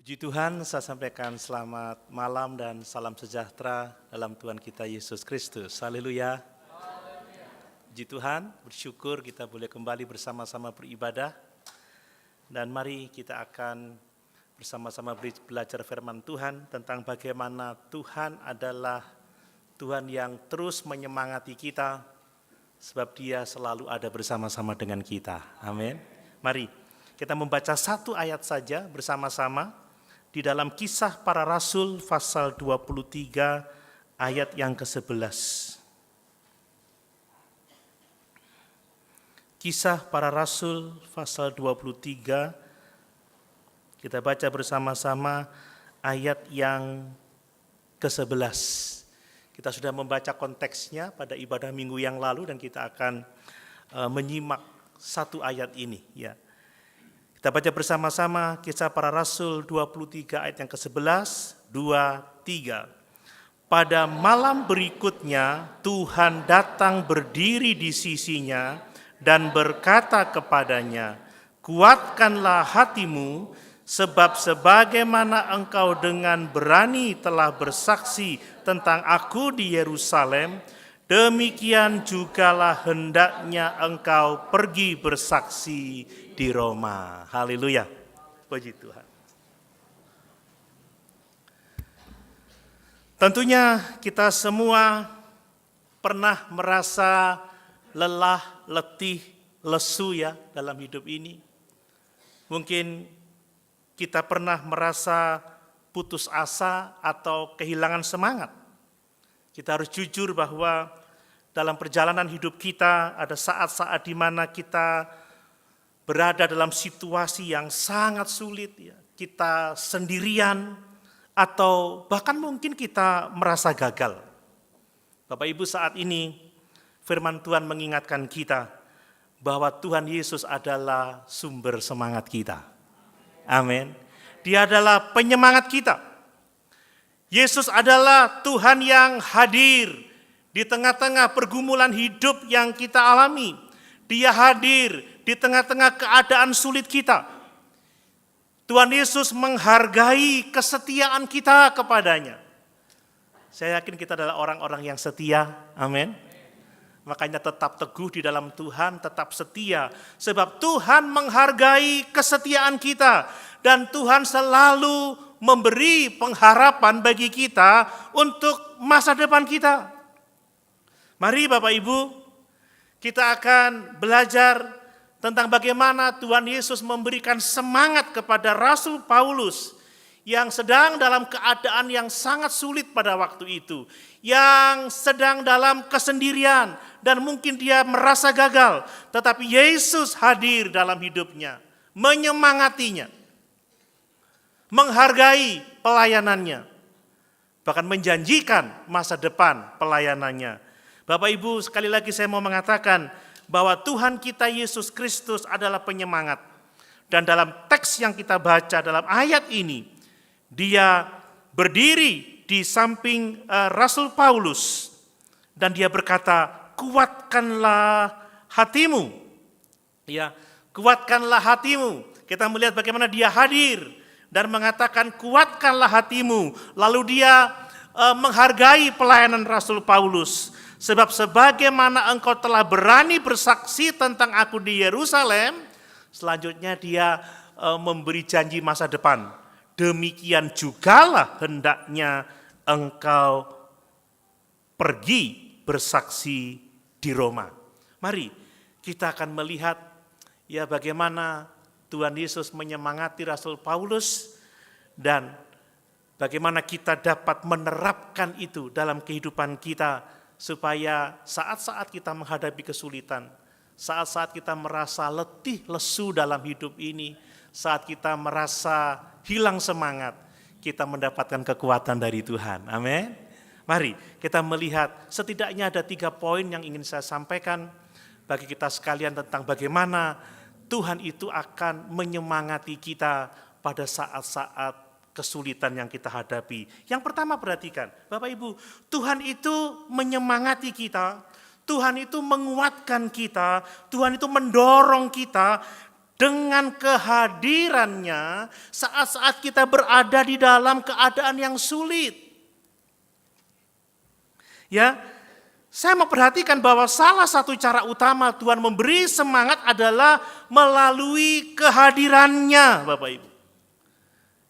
Puji Tuhan, saya sampaikan selamat malam dan salam sejahtera dalam Tuhan kita Yesus Kristus. Haleluya. Puji Tuhan, bersyukur kita boleh kembali bersama-sama beribadah. Dan mari kita akan bersama-sama belajar firman Tuhan tentang bagaimana Tuhan adalah Tuhan yang terus menyemangati kita, sebab Dia selalu ada bersama-sama dengan kita. Amin. Mari kita membaca satu ayat saja bersama-sama di dalam Kisah Para Rasul pasal 23 ayat yang ke-11. Kisah Para Rasul pasal 23, kita baca bersama-sama ayat yang ke-11. Kita sudah membaca konteksnya pada ibadah minggu yang lalu dan kita akan menyimak satu ayat ini. Ya. Kita baca bersama-sama Kisah Para Rasul 23 ayat yang ke-11, 2, 3. Pada malam berikutnya Tuhan datang berdiri di sisinya dan berkata kepadanya, "Kuatkanlah hatimu, sebab sebagaimana engkau dengan berani telah bersaksi tentang aku di Yerusalem, demikian jugalah hendaknya engkau pergi bersaksi di Roma." Haleluya. Puji Tuhan. Tentunya kita semua pernah merasa lelah, letih, lesu ya dalam hidup ini. Mungkin kita pernah merasa putus asa atau kehilangan semangat. Kita harus jujur bahwa dalam perjalanan hidup kita ada saat-saat di mana kita berada dalam situasi yang sangat sulit, ya. Kita sendirian atau bahkan mungkin kita merasa gagal. Bapak Ibu, saat ini firman Tuhan mengingatkan kita bahwa Tuhan Yesus adalah sumber semangat kita. Amin. Dia adalah penyemangat kita. Yesus adalah Tuhan yang hadir di tengah-tengah pergumulan hidup yang kita alami. Dia hadir di tengah-tengah keadaan sulit kita. Tuhan Yesus menghargai kesetiaan kita kepadanya. Saya yakin kita adalah orang-orang yang setia. Amin. Makanya tetap teguh di dalam Tuhan, tetap setia. Sebab Tuhan menghargai kesetiaan kita. Dan Tuhan selalu memberi pengharapan bagi kita untuk masa depan kita. Mari Bapak Ibu, kita akan belajar tentang bagaimana Tuhan Yesus memberikan semangat kepada Rasul Paulus yang sedang dalam keadaan yang sangat sulit pada waktu itu. Yang sedang dalam kesendirian dan mungkin dia merasa gagal. Tetapi Yesus hadir dalam hidupnya, menyemangatinya, menghargai pelayanannya, bahkan menjanjikan masa depan pelayanannya. Bapak Ibu, sekali lagi saya mau mengatakan bahwa Tuhan kita Yesus Kristus adalah penyemangat. Dan dalam teks yang kita baca dalam ayat ini, dia berdiri di samping Rasul Paulus dan dia berkata, "Kuatkanlah hatimu." Ya, kuatkanlah hatimu. Kita melihat bagaimana dia hadir dan mengatakan, "Kuatkanlah hatimu." Lalu dia menghargai pelayanan Rasul Paulus. Sebab sebagaimana engkau telah berani bersaksi tentang aku di Yerusalem, selanjutnya dia memberi janji masa depan. Demikian jugalah hendaknya engkau pergi bersaksi di Roma. Mari kita akan melihat ya bagaimana Tuhan Yesus menyemangati Rasul Paulus dan bagaimana kita dapat menerapkan itu dalam kehidupan kita supaya saat-saat kita menghadapi kesulitan, saat-saat kita merasa letih, lesu dalam hidup ini, saat kita merasa hilang semangat, kita mendapatkan kekuatan dari Tuhan. Amin. Mari kita melihat setidaknya ada 3 poin yang ingin saya sampaikan bagi kita sekalian tentang bagaimana Tuhan itu akan menyemangati kita pada saat-saat kesulitan yang kita hadapi. Yang pertama perhatikan, Bapak Ibu, Tuhan itu menyemangati kita, Tuhan itu menguatkan kita, Tuhan itu mendorong kita dengan kehadirannya saat-saat kita berada di dalam keadaan yang sulit. Ya, saya memperhatikan bahwa salah satu cara utama Tuhan memberi semangat adalah melalui kehadirannya, Bapak Ibu.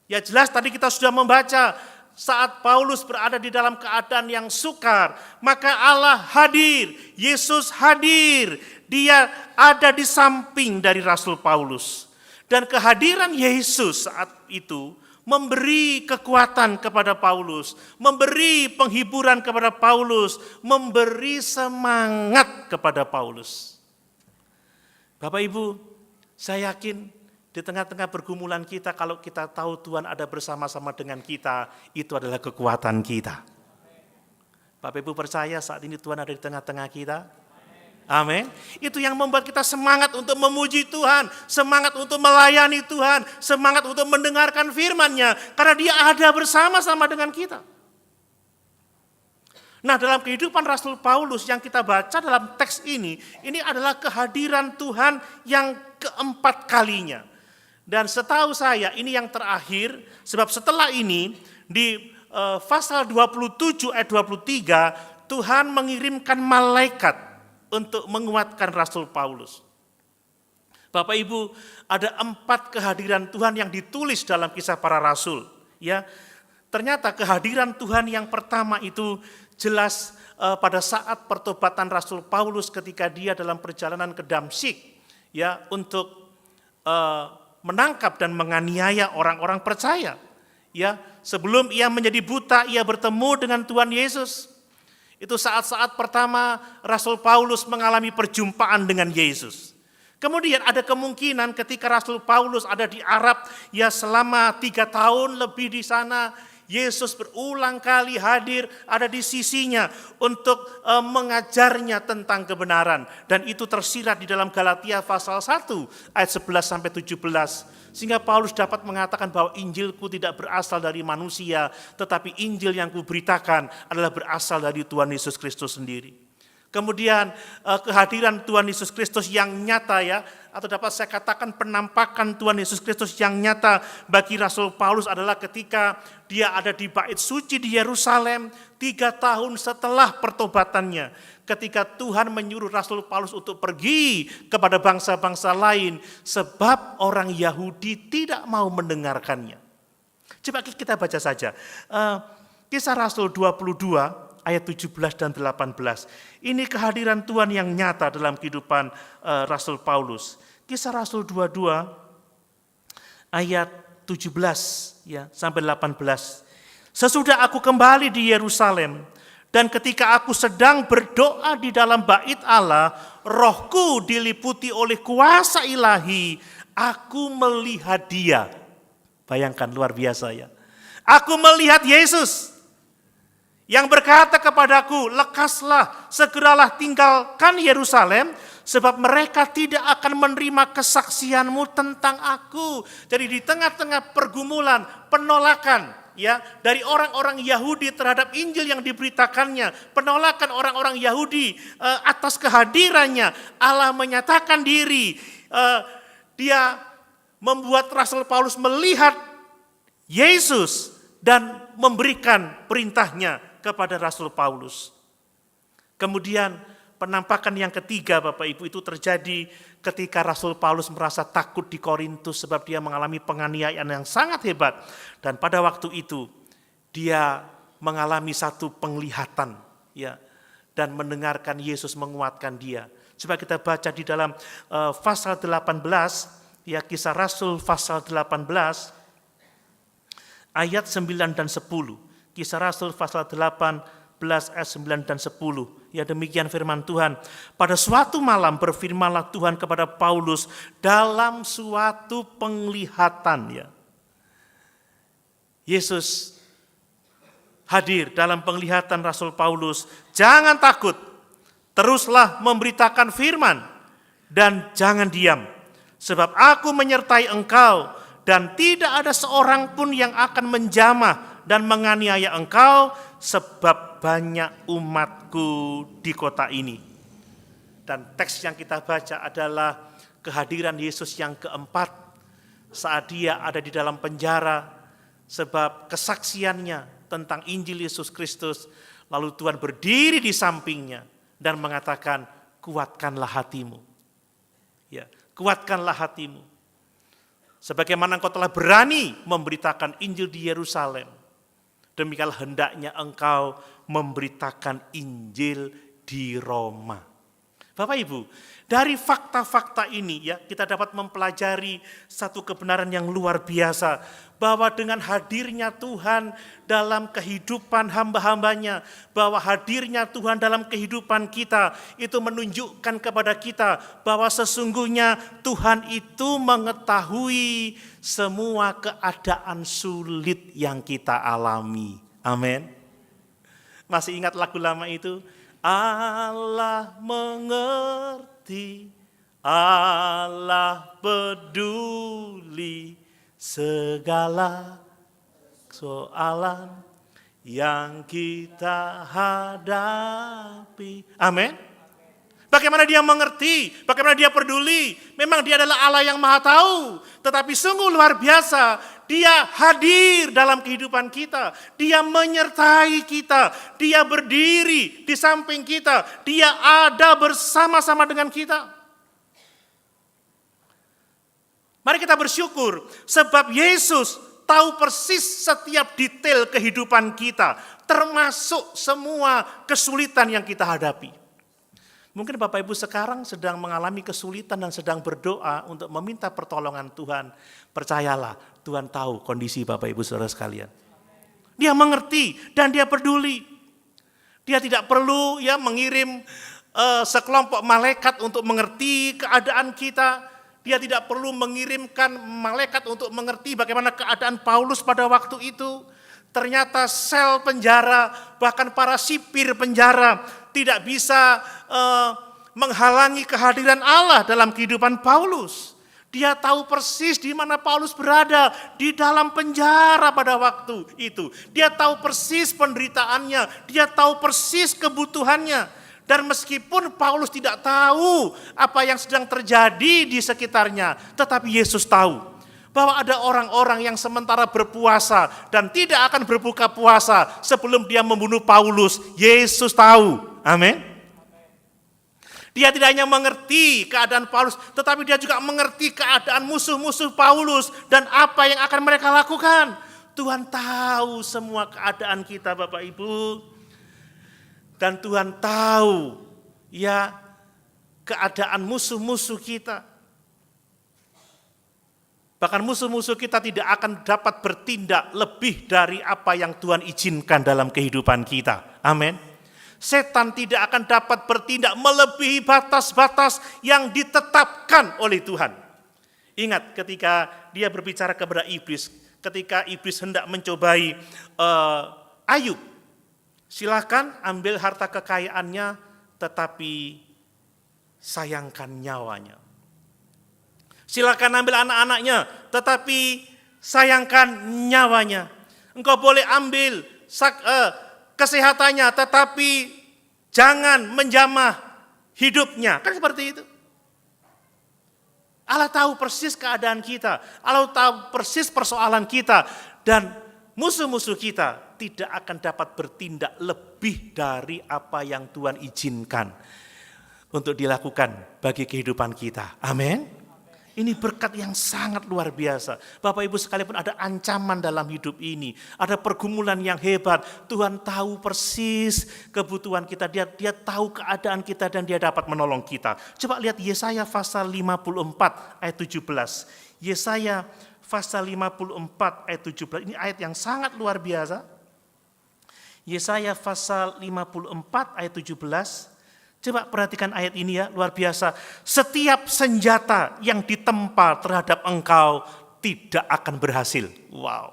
Ya jelas tadi kita sudah membaca saat Paulus berada di dalam keadaan yang sukar, maka Allah hadir, Yesus hadir, dia ada di samping dari Rasul Paulus. Dan kehadiran Yesus saat itu memberi kekuatan kepada Paulus, memberi penghiburan kepada Paulus, memberi semangat kepada Paulus. Bapak Ibu, saya yakin di tengah-tengah pergumulan kita, kalau kita tahu Tuhan ada bersama-sama dengan kita, itu adalah kekuatan kita. Bapak Ibu percaya saat ini Tuhan ada di tengah-tengah kita? Amin. Itu yang membuat kita semangat untuk memuji Tuhan, semangat untuk melayani Tuhan, semangat untuk mendengarkan firman-Nya, karena Dia ada bersama-sama dengan kita. Nah, dalam kehidupan Rasul Paulus yang kita baca dalam teks ini adalah kehadiran Tuhan yang keempat kalinya. Dan setahu saya ini yang terakhir, sebab setelah ini di pasal 27 ayat 23, Tuhan mengirimkan malaikat untuk menguatkan Rasul Paulus. Bapak Ibu, ada 4 kehadiran Tuhan yang ditulis dalam Kisah Para Rasul. Ya, ternyata kehadiran Tuhan yang pertama itu jelas pada saat pertobatan Rasul Paulus ketika dia dalam perjalanan ke Damsyik, ya, untuk menangkap dan menganiaya orang-orang percaya. Ya, sebelum ia menjadi buta, ia bertemu dengan Tuhan Yesus. Itu saat-saat pertama Rasul Paulus mengalami perjumpaan dengan Yesus. Kemudian ada kemungkinan ketika Rasul Paulus ada di Arab, ya selama 3 tahun lebih di sana, Yesus berulang kali hadir ada di sisinya untuk mengajarnya tentang kebenaran. Dan itu tersirat di dalam Galatia pasal 1 ayat 11-17. Sehingga Paulus dapat mengatakan bahwa Injilku tidak berasal dari manusia, tetapi Injil yang kuberitakan adalah berasal dari Tuhan Yesus Kristus sendiri. Kemudian kehadiran Tuhan Yesus Kristus yang nyata, ya, atau dapat saya katakan penampakan Tuhan Yesus Kristus yang nyata bagi Rasul Paulus adalah ketika dia ada di Bait Suci di Yerusalem 3 tahun setelah pertobatannya. Ketika Tuhan menyuruh Rasul Paulus untuk pergi kepada bangsa-bangsa lain sebab orang Yahudi tidak mau mendengarkannya. Coba kita baca saja. Kisah Rasul 22 ayat 17 dan 18. Ini kehadiran Tuhan yang nyata dalam kehidupan Rasul Paulus. Kisah Rasul 22 ayat 17 ya sampai 18. Sesudah aku kembali di Yerusalem dan ketika aku sedang berdoa di dalam bait Allah, rohku diliputi oleh kuasa ilahi, aku melihat Dia. Bayangkan luar biasa ya. Aku melihat Yesus yang berkata kepadaku, lekaslah, segeralah tinggalkan Yerusalem, sebab mereka tidak akan menerima kesaksianmu tentang aku. Jadi di tengah-tengah pergumulan, penolakan ya dari orang-orang Yahudi terhadap Injil yang diberitakannya, penolakan orang-orang Yahudi atas kehadirannya, Allah menyatakan diri. Dia membuat Rasul Paulus melihat Yesus dan memberikan perintahnya kepada Rasul Paulus. Kemudian penampakan yang ketiga Bapak Ibu itu terjadi ketika Rasul Paulus merasa takut di Korintus sebab dia mengalami penganiayaan yang sangat hebat. Dan pada waktu itu dia mengalami satu penglihatan ya dan mendengarkan Yesus menguatkan dia. Coba kita baca di dalam pasal 18 ya, Kisah Rasul pasal 18 ayat 9 dan 10. Kisah Rasul pasal 18 ayat 9 dan 10. Ya demikian firman Tuhan. Pada suatu malam berfirmanlah Tuhan kepada Paulus dalam suatu penglihatan ya. Yesus hadir dalam penglihatan Rasul Paulus. Jangan takut, teruslah memberitakan firman dan jangan diam. Sebab aku menyertai engkau dan tidak ada seorang pun yang akan menjamah dan menganiaya engkau sebab banyak umatku di kota ini. Dan teks yang kita baca adalah kehadiran Yesus yang keempat saat dia ada di dalam penjara, sebab kesaksiannya tentang Injil Yesus Kristus. Lalu Tuhan berdiri di sampingnya dan mengatakan, kuatkanlah hatimu. Ya, kuatkanlah hatimu. Sebagaimana engkau telah berani memberitakan Injil di Yerusalem, demikianlah hendaknya engkau memberitakan Injil di Roma. Bapak Ibu, dari fakta-fakta ini ya kita dapat mempelajari satu kebenaran yang luar biasa, bahwa dengan hadirnya Tuhan dalam kehidupan hamba-hambanya, bahwa hadirnya Tuhan dalam kehidupan kita itu menunjukkan kepada kita bahwa sesungguhnya Tuhan itu mengetahui semua keadaan sulit yang kita alami. Amin. Masih ingat lagu lama itu? Allah mengerti, Allah peduli segala soalan yang kita hadapi. Amin. Bagaimana dia mengerti, bagaimana dia peduli. Memang dia adalah Allah yang maha tahu. Tetapi sungguh luar biasa, dia hadir dalam kehidupan kita. Dia menyertai kita, dia berdiri di samping kita. Dia ada bersama-sama dengan kita. Mari kita bersyukur, sebab Yesus tahu persis setiap detail kehidupan kita, termasuk semua kesulitan yang kita hadapi. Mungkin Bapak Ibu sekarang sedang mengalami kesulitan dan sedang berdoa untuk meminta pertolongan Tuhan. Percayalah, Tuhan tahu kondisi Bapak Ibu saudara sekalian. Dia mengerti dan dia peduli. Dia tidak perlu ya mengirim sekelompok malaikat untuk mengerti keadaan kita. Dia tidak perlu mengirimkan malaikat untuk mengerti bagaimana keadaan Paulus pada waktu itu. Ternyata sel penjara, bahkan para sipir penjara tidak bisa menghalangi kehadiran Allah dalam kehidupan Paulus. Dia tahu persis di mana Paulus berada, di dalam penjara pada waktu itu. Dia tahu persis penderitaannya, dia tahu persis kebutuhannya. Dan meskipun Paulus tidak tahu apa yang sedang terjadi di sekitarnya, tetapi Yesus tahu bahwa ada orang-orang yang sementara berpuasa dan tidak akan berbuka puasa sebelum dia membunuh Paulus. Yesus tahu. Amin. Dia tidak hanya mengerti keadaan Paulus, tetapi dia juga mengerti keadaan musuh-musuh Paulus dan apa yang akan mereka lakukan. Tuhan tahu semua keadaan kita Bapak Ibu. Dan Tuhan tahu ya keadaan musuh-musuh kita. Bahkan musuh-musuh kita tidak akan dapat bertindak lebih dari apa yang Tuhan izinkan dalam kehidupan kita. Amin. Setan tidak akan dapat bertindak melebihi batas-batas yang ditetapkan oleh Tuhan. Ingat ketika dia berbicara kepada iblis, ketika iblis hendak mencobai Ayub. Silakan ambil harta kekayaannya, tetapi sayangkan nyawanya. Silakan ambil anak-anaknya, tetapi sayangkan nyawanya. Engkau boleh ambil kesehatannya, tetapi jangan menjamah hidupnya. Kan seperti itu. Allah tahu persis keadaan kita. Allah tahu persis persoalan kita. Dan musuh-musuh kita tidak akan dapat bertindak lebih dari apa yang Tuhan izinkan untuk dilakukan bagi kehidupan kita. Amin. Ini berkat yang sangat luar biasa. Bapak Ibu sekalipun ada ancaman dalam hidup ini, ada pergumulan yang hebat, Tuhan tahu persis kebutuhan kita, dia tahu keadaan kita dan dia dapat menolong kita. Coba lihat Yesaya pasal 54 ayat 17. Yesaya pasal 54 ayat 17, ini ayat yang sangat luar biasa. Yesaya pasal 54 ayat 17. Coba perhatikan ayat ini ya, luar biasa. Setiap senjata yang ditempa terhadap engkau tidak akan berhasil. Wow.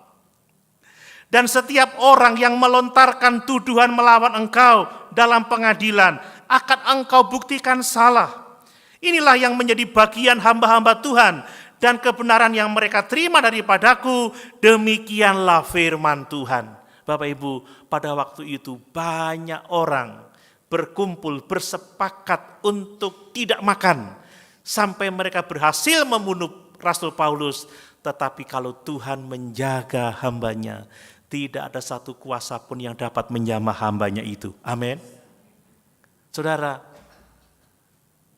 Dan setiap orang yang melontarkan tuduhan melawan engkau dalam pengadilan akan engkau buktikan salah. Inilah yang menjadi bagian hamba-hamba Tuhan dan kebenaran yang mereka terima daripadaku, demikianlah firman Tuhan. Bapak Ibu, pada waktu itu banyak orang berkumpul, bersepakat untuk tidak makan sampai mereka berhasil membunuh Rasul Paulus. Tetapi kalau Tuhan menjaga hambanya, tidak ada satu kuasa pun yang dapat menjamah hambanya itu. Amin. Saudara,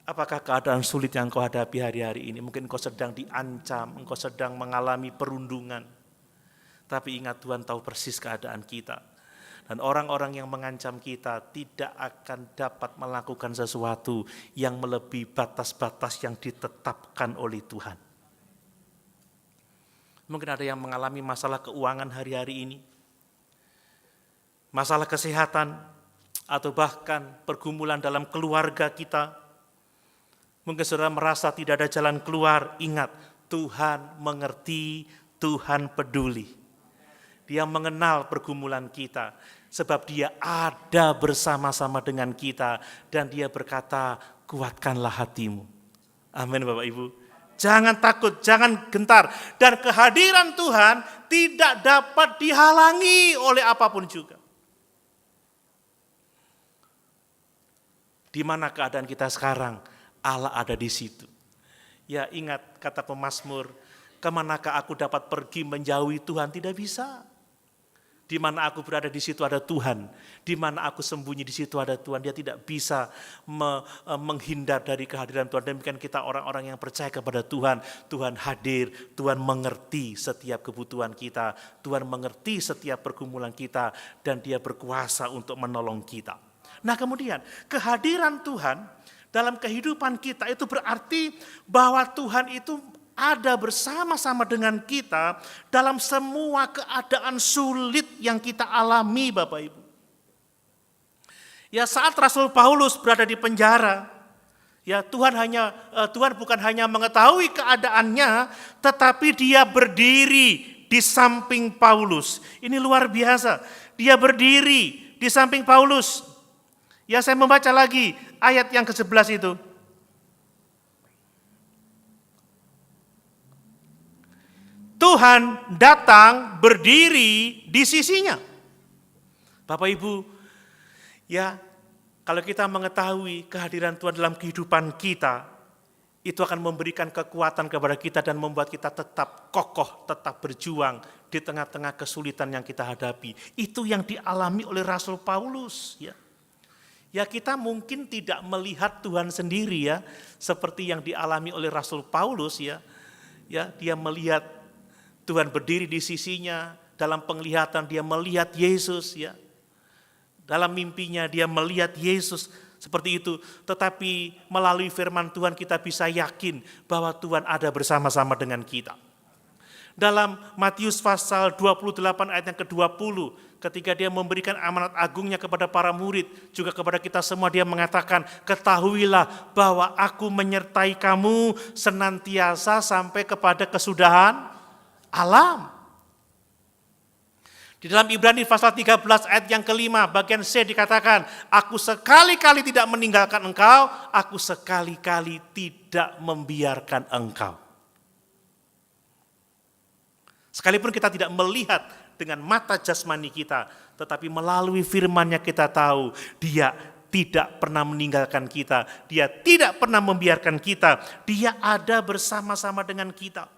apakah keadaan sulit yang kau hadapi hari-hari ini? Mungkin kau sedang diancam, engkau sedang mengalami perundungan. Tapi ingat, Tuhan tahu persis keadaan kita. Dan orang-orang yang mengancam kita tidak akan dapat melakukan sesuatu yang melebihi batas-batas yang ditetapkan oleh Tuhan. Mungkin ada yang mengalami masalah keuangan hari-hari ini, masalah kesehatan, atau bahkan pergumulan dalam keluarga kita. Mungkin saudara merasa tidak ada jalan keluar. Ingat, Tuhan mengerti, Tuhan peduli. Dia mengenal pergumulan kita, sebab dia ada bersama-sama dengan kita, dan dia berkata, kuatkanlah hatimu. Amin Bapak Ibu. Jangan takut, jangan gentar. Dan kehadiran Tuhan tidak dapat dihalangi oleh apapun juga. Di mana keadaan kita sekarang, Allah ada di situ. Ya ingat kata pemazmur, kemanakah aku dapat pergi menjauhi Tuhan? Tidak bisa. Di mana aku berada di situ ada Tuhan. Di mana aku sembunyi di situ ada Tuhan. Dia tidak bisa menghindar dari kehadiran Tuhan. Demikian kita orang-orang yang percaya kepada Tuhan. Tuhan hadir, Tuhan mengerti setiap kebutuhan kita. Tuhan mengerti setiap pergumulan kita. Dan dia berkuasa untuk menolong kita. Nah kemudian kehadiran Tuhan dalam kehidupan kita itu berarti bahwa Tuhan itu ada bersama-sama dengan kita dalam semua keadaan sulit yang kita alami Bapak Ibu. Ya saat Rasul Paulus berada di penjara, ya Tuhan bukan hanya mengetahui keadaannya, tetapi dia berdiri di samping Paulus. Ini luar biasa. Dia berdiri di samping Paulus. Ya saya membaca lagi ayat yang ke-11 itu. Tuhan datang berdiri di sisinya. Bapak Ibu, ya kalau kita mengetahui kehadiran Tuhan dalam kehidupan kita, itu akan memberikan kekuatan kepada kita dan membuat kita tetap kokoh, tetap berjuang di tengah-tengah kesulitan yang kita hadapi. Itu yang dialami oleh Rasul Paulus. Ya kita mungkin tidak melihat Tuhan sendiri ya, seperti yang dialami oleh Rasul Paulus ya. Ya dia melihat Tuhan berdiri di sisinya, dalam penglihatan dia melihat Yesus ya. Dalam mimpinya dia melihat Yesus seperti itu. Tetapi melalui firman Tuhan kita bisa yakin bahwa Tuhan ada bersama-sama dengan kita. Dalam Matius pasal 28 ayat yang ke-20, ketika dia memberikan amanat agungnya kepada para murid, juga kepada kita semua dia mengatakan, ketahuilah bahwa aku menyertai kamu senantiasa sampai kepada kesudahan alam. Di dalam Ibrani pasal 13 ayat yang ke-5 bagian C dikatakan, aku sekali-kali tidak meninggalkan engkau, aku sekali-kali tidak membiarkan engkau. Sekalipun kita tidak melihat dengan mata jasmani kita, tetapi melalui firman-Nya kita tahu dia tidak pernah meninggalkan kita, dia tidak pernah membiarkan kita, dia ada bersama-sama dengan kita.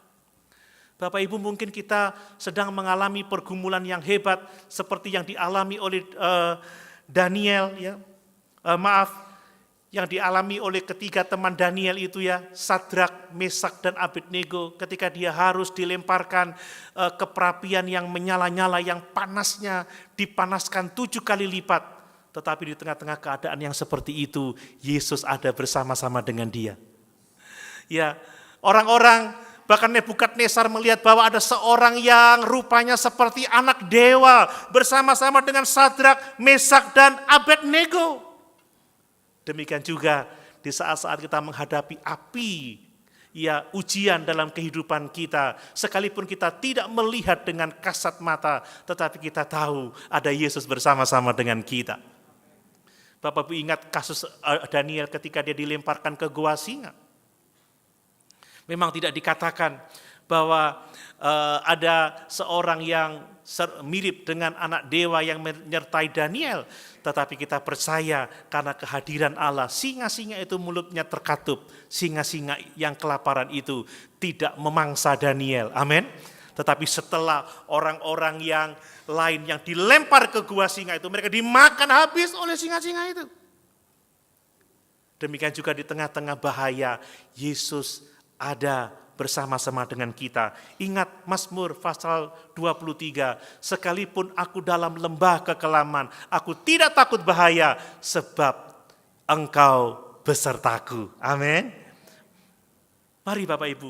Bapak Ibu mungkin kita sedang mengalami pergumulan yang hebat seperti yang dialami oleh Daniel ya. Yang dialami oleh ketiga teman Daniel itu ya, Sadrak, Mesak dan Abednego, ketika dia harus dilemparkan ke perapian yang menyala-nyala, yang panasnya dipanaskan 7 kali lipat. Tetapi di tengah-tengah keadaan yang seperti itu, Yesus ada bersama-sama dengan dia. Ya, orang-orang bahkan Nebukadnezar melihat bahwa ada seorang yang rupanya seperti anak dewa bersama-sama dengan Sadrak, Mesak dan Abednego. Demikian juga di saat-saat kita menghadapi api, ya ujian dalam kehidupan kita, sekalipun kita tidak melihat dengan kasat mata, tetapi kita tahu ada Yesus bersama-sama dengan kita. Bapak Ibu ingat kasus Daniel ketika dia dilemparkan ke gua singa. Memang tidak dikatakan bahwa ada seorang yang mirip dengan anak dewa yang menyertai Daniel, tetapi kita percaya karena kehadiran Allah, singa-singa itu mulutnya terkatup, singa-singa yang kelaparan itu tidak memangsa Daniel. Amin. Tetapi setelah orang-orang yang lain yang dilempar ke gua singa itu, mereka dimakan habis oleh singa-singa itu. Demikian juga di tengah-tengah bahaya, Yesus ada bersama-sama dengan kita. Ingat Mazmur pasal 23, sekalipun aku dalam lembah kekelaman, aku tidak takut bahaya, sebab Engkau besertaku. Amin. Mari Bapak Ibu.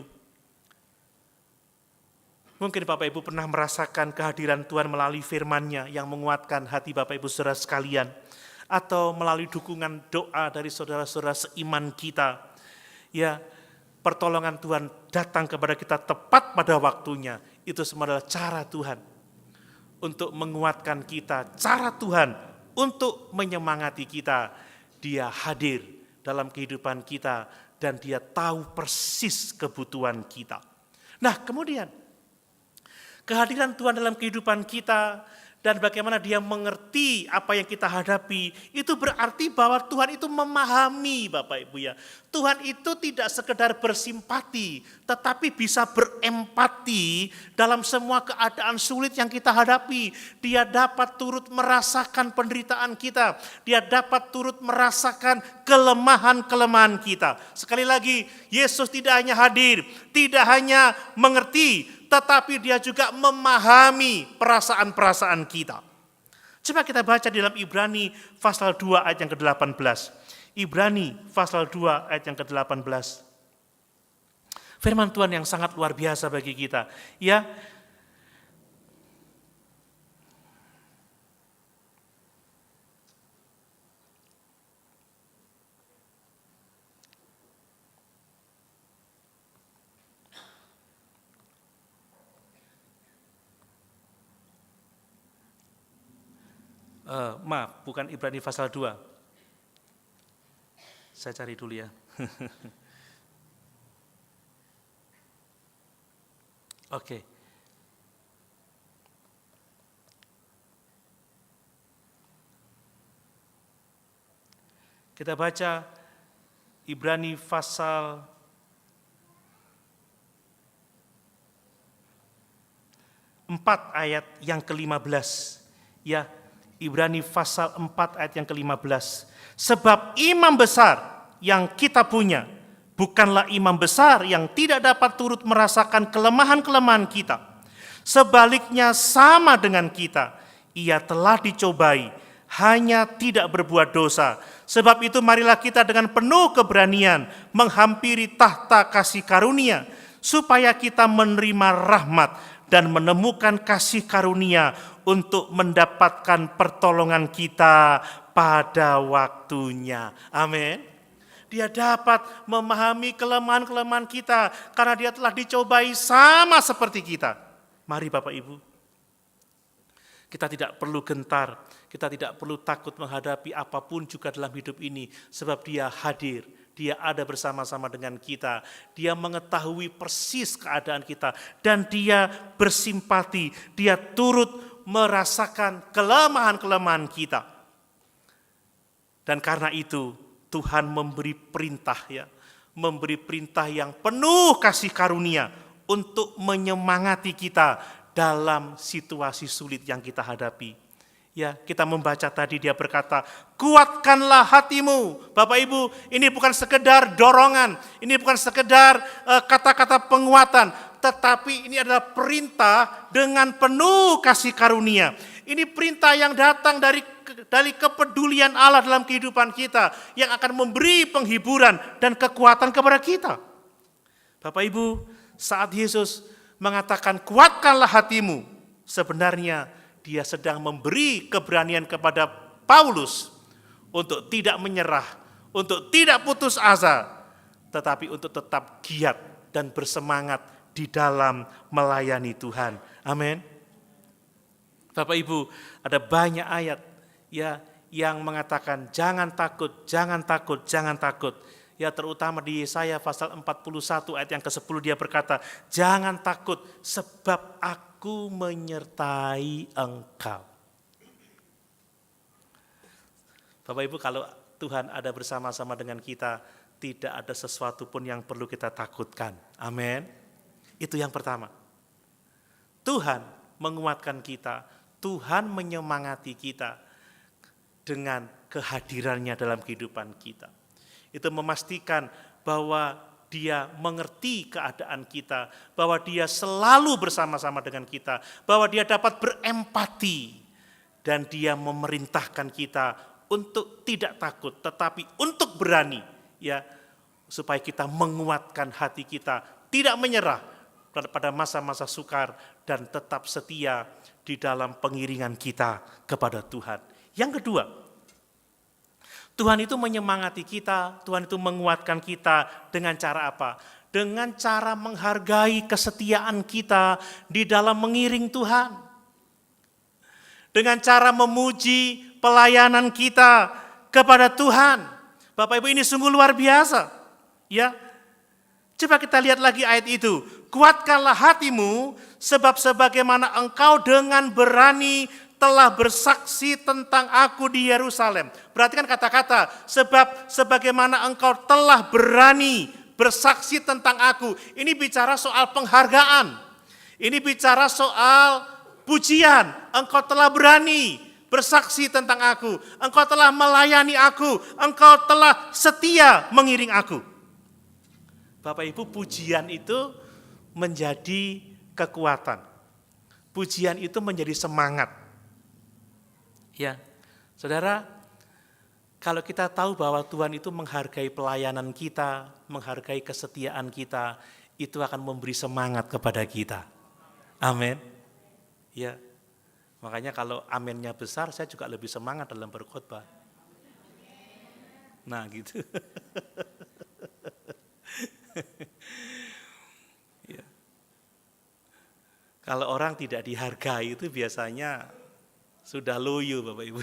Mungkin Bapak Ibu pernah merasakan kehadiran Tuhan melalui firman-Nya yang menguatkan hati Bapak Ibu saudara sekalian, atau melalui dukungan doa dari saudara-saudara seiman kita. Ya, pertolongan Tuhan datang kepada kita tepat pada waktunya. Itu semua adalah cara Tuhan untuk menguatkan kita, cara Tuhan untuk menyemangati kita. Dia hadir dalam kehidupan kita dan Dia tahu persis kebutuhan kita. Nah, kemudian kehadiran Tuhan dalam kehidupan kita dan bagaimana Dia mengerti apa yang kita hadapi, itu berarti bahwa Tuhan itu memahami, Bapak Ibu ya. Tuhan itu tidak sekedar bersimpati, tetapi bisa berempati dalam semua keadaan sulit yang kita hadapi. Dia dapat turut merasakan penderitaan kita, Dia dapat turut merasakan kelemahan-kelemahan kita. Sekali lagi, Yesus tidak hanya hadir, tidak hanya mengerti, tetapi Dia juga memahami perasaan-perasaan kita. Coba kita baca di dalam Ibrani pasal 2 ayat yang ke-18. Ibrani pasal 2 ayat yang ke-18. Firman Tuhan yang sangat luar biasa bagi kita. Ya, maaf, bukan Ibrani pasal 2. Saya cari dulu ya. Oke. Kita baca Ibrani pasal 4 ayat yang ke-15. Ya, Ibrani pasal 4 ayat yang ke-15. Sebab imam besar yang kita punya bukanlah imam besar yang tidak dapat turut merasakan kelemahan-kelemahan kita. Sebaliknya sama dengan kita, Ia telah dicobai, hanya tidak berbuat dosa. Sebab itu marilah kita dengan penuh keberanian menghampiri tahta kasih karunia, supaya kita menerima rahmat dan menemukan kasih karunia untuk mendapatkan pertolongan kita pada waktunya. Amin. Dia dapat memahami kelemahan-kelemahan kita karena Dia telah dicobai sama seperti kita. Mari Bapak Ibu, kita tidak perlu gentar, kita tidak perlu takut menghadapi apapun juga dalam hidup ini, sebab Dia hadir. Dia ada bersama-sama dengan kita. Dia mengetahui persis keadaan kita. Dan Dia bersimpati. Dia turut merasakan kelemahan-kelemahan kita. Dan karena itu Tuhan memberi perintah ya. Memberi perintah yang penuh kasih karunia untuk menyemangati kita dalam situasi sulit yang kita hadapi. Ya, kita membaca tadi Dia berkata, kuatkanlah hatimu. Bapak Ibu, ini bukan sekedar dorongan, ini bukan sekedar kata-kata penguatan, tetapi ini adalah perintah dengan penuh kasih karunia. Ini perintah yang datang dari kepedulian Allah dalam kehidupan kita, yang akan memberi penghiburan dan kekuatan kepada kita. Bapak Ibu, saat Yesus mengatakan kuatkanlah hatimu, sebenarnya Dia sedang memberi keberanian kepada Paulus untuk tidak menyerah, untuk tidak putus asa, tetapi untuk tetap giat dan bersemangat di dalam melayani Tuhan. Amin. Bapak Ibu, ada banyak ayat ya yang mengatakan jangan takut, jangan takut, jangan takut. Ya terutama di Yesaya pasal 41 ayat yang ke-10 dia berkata, jangan takut sebab aku menyertai engkau. Bapak Ibu, kalau Tuhan ada bersama-sama dengan kita, tidak ada sesuatu pun yang perlu kita takutkan. Amin. Itu yang pertama. Tuhan menguatkan kita, Tuhan menyemangati kita dengan kehadirannya dalam kehidupan kita. Itu memastikan bahwa dia mengerti keadaan kita, bahwa dia selalu bersama-sama dengan kita, bahwa dia dapat berempati, dan dia memerintahkan kita untuk tidak takut, tetapi untuk berani, ya, supaya kita menguatkan hati kita, tidak menyerah pada masa-masa sukar, dan tetap setia di dalam pengiringan kita kepada Tuhan. Yang kedua, Tuhan itu menyemangati kita, Tuhan itu menguatkan kita dengan cara apa? Dengan cara menghargai kesetiaan kita di dalam mengiring Tuhan. Dengan cara memuji pelayanan kita kepada Tuhan. Bapak Ibu, ini sungguh luar biasa. Ya. Coba kita lihat lagi ayat itu. Kuatkanlah hatimu sebab sebagaimana engkau dengan berani telah bersaksi tentang aku di Yerusalem. Perhatikan kata-kata, sebab sebagaimana engkau telah berani bersaksi tentang aku. Ini bicara soal penghargaan. Ini bicara soal pujian. Engkau telah berani bersaksi tentang aku. Engkau telah melayani aku. Engkau telah setia mengiring aku. Bapak Ibu, pujian itu menjadi kekuatan. Pujian itu menjadi semangat. Ya, saudara, kalau kita tahu bahwa Tuhan itu menghargai pelayanan kita, menghargai kesetiaan kita, itu akan memberi semangat kepada kita. Amin. Ya, makanya kalau aminnya besar, saya juga lebih semangat dalam berkhotbah. Nah, gitu. Ya. Kalau orang tidak dihargai itu biasanya sudah loyo, Bapak Ibu.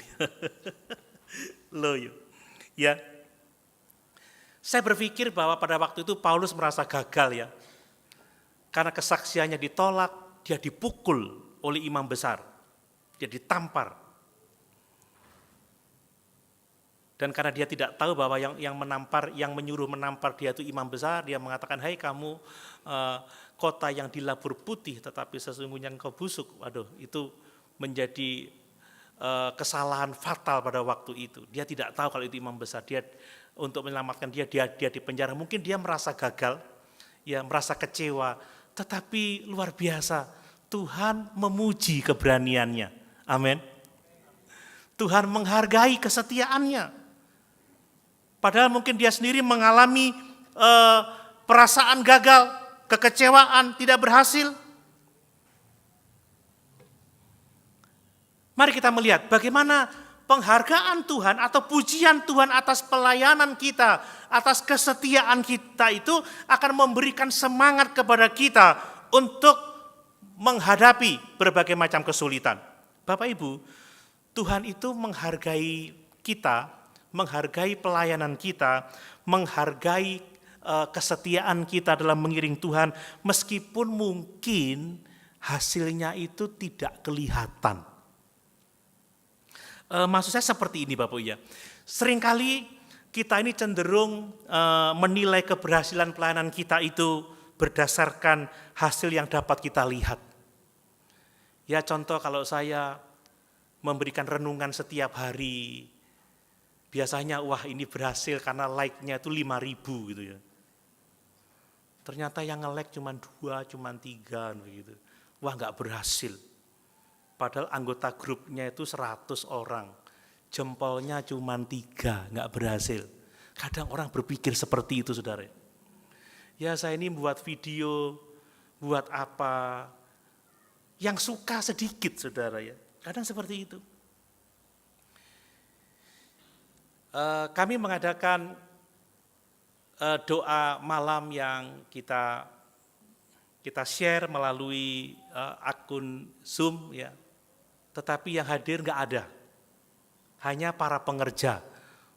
Loyo. Ya. Saya berpikir bahwa pada waktu itu Paulus merasa gagal ya. Karena kesaksiannya ditolak, dia dipukul oleh imam besar. Dia ditampar. Dan karena dia tidak tahu bahwa yang menyuruh menampar dia itu imam besar, dia mengatakan, "Hai kamu kota yang dilabur putih tetapi sesungguhnya engkau busuk." Waduh, itu menjadi kesalahan fatal pada waktu itu. Dia tidak tahu kalau itu imam besar. Dia untuk menyelamatkan dia di penjara. Mungkin dia merasa gagal, ya merasa kecewa. Tetapi luar biasa, Tuhan memuji keberaniannya. Amin. Tuhan menghargai kesetiaannya. Padahal mungkin dia sendiri mengalami perasaan gagal, kekecewaan, tidak berhasil. Mari kita melihat bagaimana penghargaan Tuhan atau pujian Tuhan atas pelayanan kita, atas kesetiaan kita itu akan memberikan semangat kepada kita untuk menghadapi berbagai macam kesulitan. Bapak Ibu, Tuhan itu menghargai kita, menghargai pelayanan kita, menghargai kesetiaan kita dalam mengiring Tuhan, meskipun mungkin hasilnya itu tidak kelihatan. Maksud saya seperti ini Bapak Ibu ya. Seringkali kita ini cenderung menilai keberhasilan pelayanan kita itu berdasarkan hasil yang dapat kita lihat. Ya contoh kalau saya memberikan renungan setiap hari, biasanya wah ini berhasil karena like-nya itu 5.000 gitu ya. Ternyata yang nge-like cuma 2, cuma 3 begitu. Wah enggak berhasil. Padahal anggota grupnya itu 100 orang. Jempolnya cuma 3, enggak berhasil. Kadang orang berpikir seperti itu saudara. Ya saya ini buat video, buat apa, yang suka sedikit saudara ya. Kadang seperti itu. Kami mengadakan doa malam yang kita share melalui akun Zoom ya. Tetapi yang hadir enggak ada. Hanya para pengerja.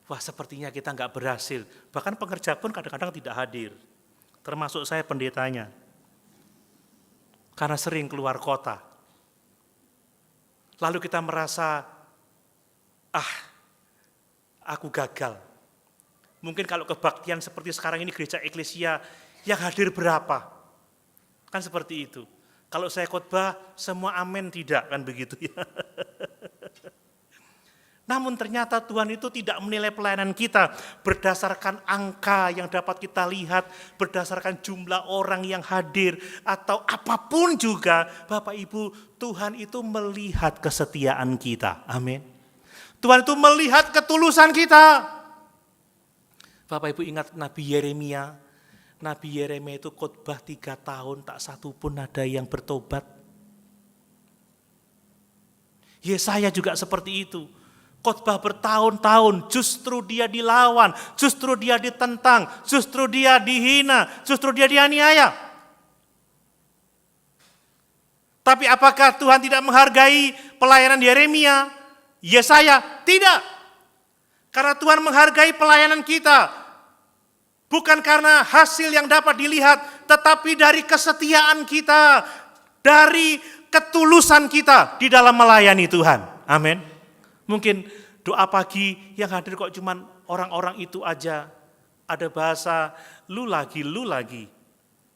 wah sepertinya kita nggak berhasil. Bahkan pengerja pun kadang-kadang tidak hadir. Termasuk saya pendetanya. Karena sering keluar kota. Lalu kita merasa, aku gagal. Mungkin kalau kebaktian seperti sekarang ini gereja eklesia, yang hadir berapa? Kan seperti itu. Kalau saya khotbah, semua amin tidak, kan begitu ya. Namun ternyata Tuhan itu tidak menilai pelayanan kita berdasarkan angka yang dapat kita lihat, berdasarkan jumlah orang yang hadir, atau apapun juga. Bapak Ibu, Tuhan itu melihat kesetiaan kita. Amin. Tuhan itu melihat ketulusan kita. Bapak Ibu ingat Nabi Yeremia. Nabi Yeremia itu khotbah 3 tahun, tak satu pun ada yang bertobat. Yesaya juga seperti itu. Khotbah bertahun-tahun, justru dia dilawan, justru dia ditentang, justru dia dihina, justru dia dianiaya. Tapi apakah Tuhan tidak menghargai pelayanan Yeremia, Yesaya? Tidak. Karena Tuhan menghargai pelayanan kita. Bukan karena hasil yang dapat dilihat, tetapi dari kesetiaan kita, dari ketulusan kita di dalam melayani Tuhan. Amin. Mungkin doa pagi yang hadir kok cuman orang-orang itu aja. Ada bahasa lu lagi.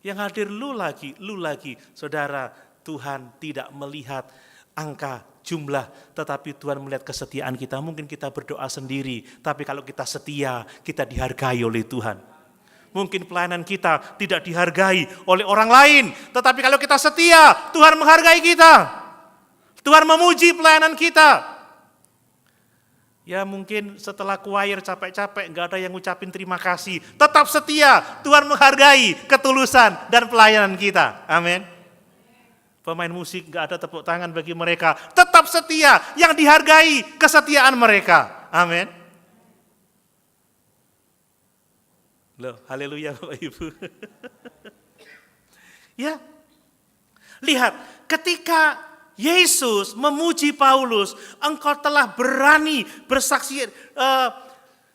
Yang hadir lu lagi. Saudara, Tuhan tidak melihat angka, jumlah, tetapi Tuhan melihat kesetiaan kita. Mungkin kita berdoa sendiri, tapi kalau kita setia, kita dihargai oleh Tuhan. Mungkin pelayanan kita tidak dihargai oleh orang lain, tetapi kalau kita setia, Tuhan menghargai kita. Tuhan memuji pelayanan kita. Ya mungkin setelah choir capek-capek gak ada yang ngucapin terima kasih. Tetap setia, Tuhan menghargai ketulusan dan pelayanan kita. Amin. Pemain musik gak ada tepuk tangan bagi mereka. Tetap setia, yang dihargai kesetiaan mereka. Amin. Loh, haleluya Bapak Ibu. Ya, lihat ketika Yesus memuji Paulus, engkau telah berani bersaksi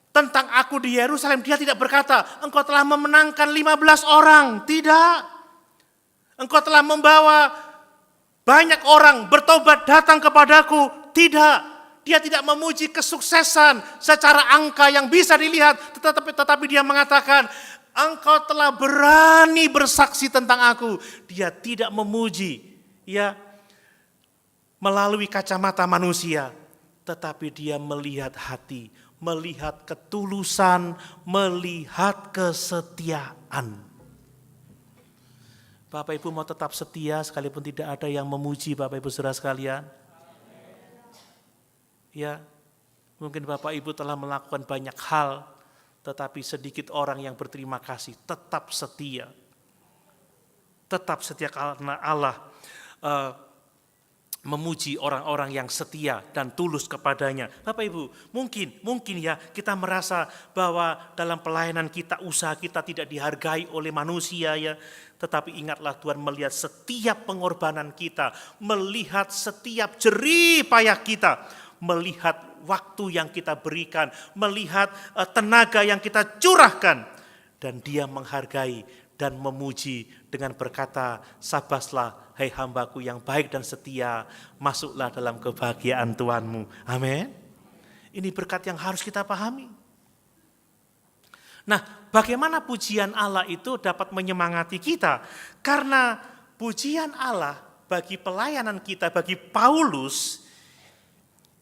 tentang aku di Yerusalem. Dia tidak berkata, engkau telah memenangkan 15 orang. Tidak. Engkau telah membawa banyak orang bertobat datang kepadaku. Tidak. Dia tidak memuji kesuksesan secara angka yang bisa dilihat. Tetapi dia mengatakan, engkau telah berani bersaksi tentang aku. Dia tidak memuji. Ya, melalui kacamata manusia, tetapi dia melihat hati, melihat ketulusan, melihat kesetiaan. Bapak Ibu mau tetap setia sekalipun tidak ada yang memuji Bapak Ibu saudara sekalian. Ya, mungkin Bapak Ibu telah melakukan banyak hal, tetapi sedikit orang yang berterima kasih. Tetap setia. Tetap setia karena Allah memuji orang-orang yang setia dan tulus kepadanya. Bapak Ibu, mungkin ya kita merasa bahwa dalam pelayanan kita, usaha kita tidak dihargai oleh manusia ya. Tetapi ingatlah Tuhan melihat setiap pengorbanan kita, melihat setiap jerih payah kita, melihat waktu yang kita berikan, melihat tenaga yang kita curahkan. Dan dia menghargai dan memuji dengan berkata, sabaslah hai hambaku yang baik dan setia, masuklah dalam kebahagiaan Tuhanmu. Amin. Ini berkat yang harus kita pahami. Nah, bagaimana pujian Allah itu dapat menyemangati kita? Karena pujian Allah bagi pelayanan kita, bagi Paulus,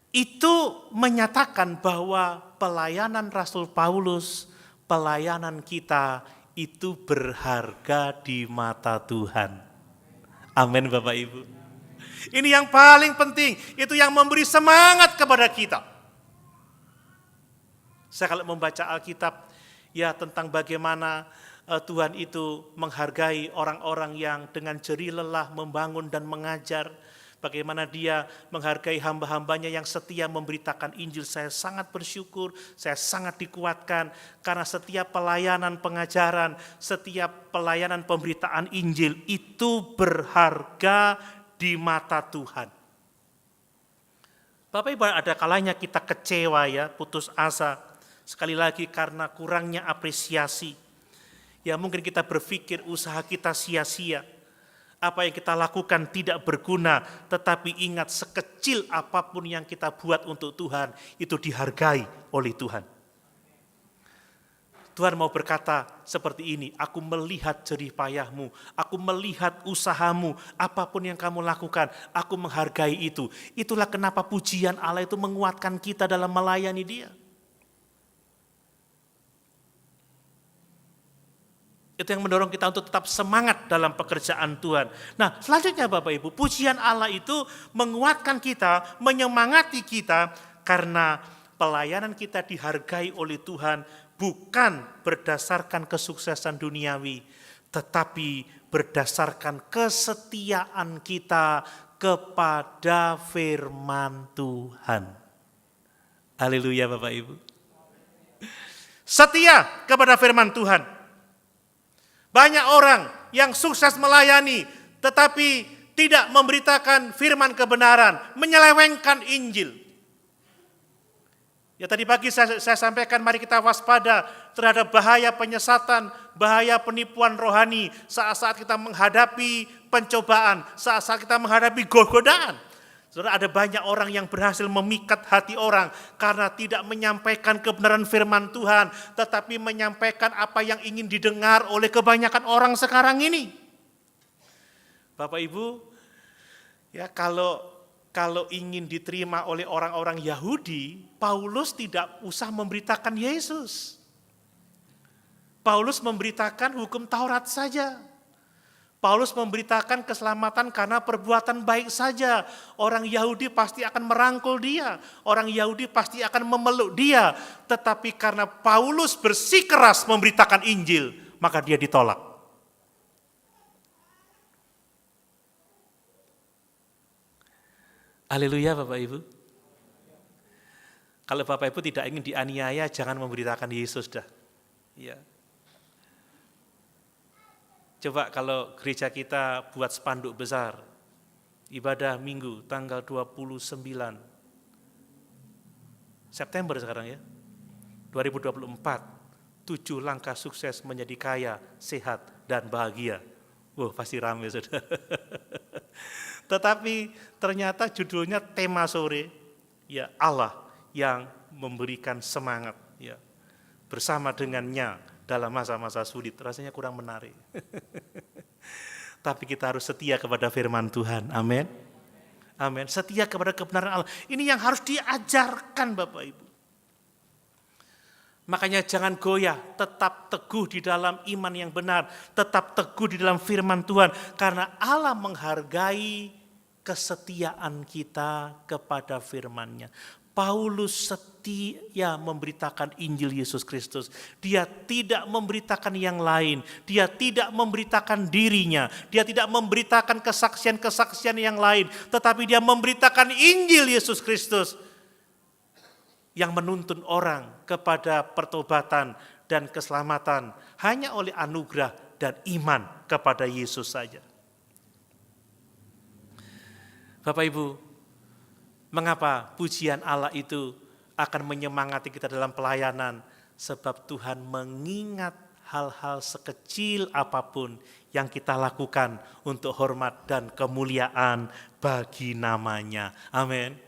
itu menyatakan bahwa pelayanan Rasul Paulus, pelayanan kita itu berharga di mata Tuhan. Amin Bapak Ibu. Ini yang paling penting, itu yang memberi semangat kepada kita. Saya kalau membaca Alkitab, ya tentang bagaimana Tuhan itu menghargai orang-orang yang dengan jerih lelah membangun dan mengajar. Bagaimana dia menghargai hamba-hambanya yang setia memberitakan Injil. Saya sangat bersyukur, saya sangat dikuatkan. Karena setiap pelayanan pengajaran, setiap pelayanan pemberitaan Injil itu berharga di mata Tuhan. Bapak Ibu, ada kalanya kita kecewa ya, putus asa. Sekali lagi karena kurangnya apresiasi. Ya mungkin kita berpikir usaha kita sia-sia. Apa yang kita lakukan tidak berguna, tetapi ingat sekecil apapun yang kita buat untuk Tuhan, itu dihargai oleh Tuhan. Tuhan mau berkata seperti ini, aku melihat jerih payahmu, aku melihat usahamu, apapun yang kamu lakukan, aku menghargai itu. Itulah kenapa pujian Allah itu menguatkan kita dalam melayani Dia. Itu yang mendorong kita untuk tetap semangat dalam pekerjaan Tuhan. Nah, selanjutnya Bapak Ibu, pujian Allah itu menguatkan kita, menyemangati kita karena pelayanan kita dihargai oleh Tuhan bukan berdasarkan kesuksesan duniawi, tetapi berdasarkan kesetiaan kita kepada firman Tuhan. Haleluya Bapak Ibu. Setia kepada firman Tuhan. Banyak orang yang sukses melayani tetapi tidak memberitakan firman kebenaran, menyelewengkan Injil. Ya tadi pagi saya sampaikan mari kita waspada terhadap bahaya penyesatan, bahaya penipuan rohani saat-saat kita menghadapi pencobaan, saat-saat kita menghadapi godaan. Saudara, ada banyak orang yang berhasil memikat hati orang karena tidak menyampaikan kebenaran firman Tuhan, tetapi menyampaikan apa yang ingin didengar oleh kebanyakan orang sekarang ini. Bapak Ibu, ya kalau ingin diterima oleh orang-orang Yahudi, Paulus tidak usah memberitakan Yesus. Paulus memberitakan hukum Taurat saja. Paulus memberitakan keselamatan karena perbuatan baik saja. Orang Yahudi pasti akan merangkul dia. Orang Yahudi pasti akan memeluk dia. Tetapi karena Paulus bersikeras memberitakan Injil, maka dia ditolak. Haleluya Bapak Ibu. Kalau Bapak Ibu tidak ingin dianiaya, jangan memberitakan Yesus dah. Ya. Coba kalau gereja kita buat spanduk besar, ibadah minggu tanggal 29 September sekarang ya, 2024, 7 langkah sukses menjadi kaya, sehat, dan bahagia. Wah pasti ramai sudah. Tetapi ternyata judulnya tema sore, ya Allah yang memberikan semangat, ya bersama dengannya dalam masa-masa sulit, rasanya kurang menarik. Tapi kita harus setia kepada firman Tuhan, amin. Amin, setia kepada kebenaran Allah. Ini yang harus diajarkan Bapak Ibu. Makanya jangan goyah, tetap teguh di dalam iman yang benar, tetap teguh di dalam firman Tuhan. Karena Allah menghargai kesetiaan kita kepada firman-Nya. Paulus setia memberitakan Injil Yesus Kristus. Dia tidak memberitakan yang lain. Dia tidak memberitakan dirinya. Dia tidak memberitakan kesaksian-kesaksian yang lain. Tetapi dia memberitakan Injil Yesus Kristus. Yang menuntun orang kepada pertobatan dan keselamatan. Hanya oleh anugerah dan iman kepada Yesus saja. Bapak Ibu, mengapa pujian Allah itu akan menyemangati kita dalam pelayanan? Sebab Tuhan mengingat hal-hal sekecil apapun yang kita lakukan untuk hormat dan kemuliaan bagi namanya. Amin.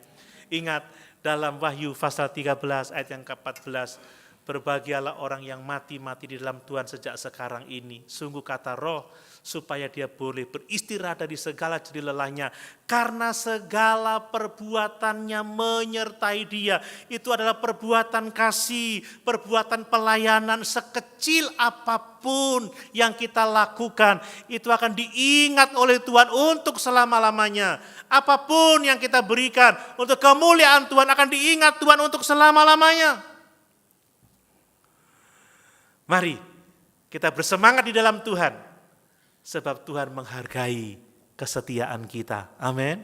Ingat dalam Wahyu pasal 13 ayat yang ke-14, berbahagialah orang yang mati di dalam Tuhan sejak sekarang ini. Sungguh kata Roh, supaya dia boleh beristirahat dari segala jerih lelahnya. Karena segala perbuatannya menyertai dia. Itu adalah perbuatan kasih, perbuatan pelayanan sekecil apapun yang kita lakukan. Itu akan diingat oleh Tuhan untuk selama-lamanya. Apapun yang kita berikan untuk kemuliaan Tuhan akan diingat Tuhan untuk selama-lamanya. Mari kita bersemangat di dalam Tuhan. Sebab Tuhan menghargai kesetiaan kita. Amin.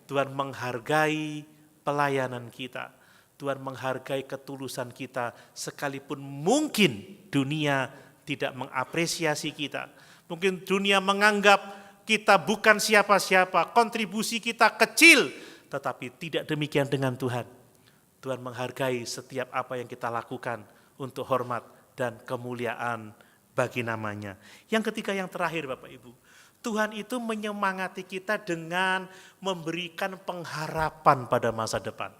Tuhan menghargai pelayanan kita. Tuhan menghargai ketulusan kita. Sekalipun mungkin dunia tidak mengapresiasi kita. Mungkin dunia menganggap kita bukan siapa-siapa. Kontribusi kita kecil. Tetapi tidak demikian dengan Tuhan. Tuhan menghargai setiap apa yang kita lakukan untuk hormat dan kemuliaan bagi namanya. Yang ketiga, yang terakhir Bapak Ibu, Tuhan itu menyemangati kita dengan memberikan pengharapan pada masa depan.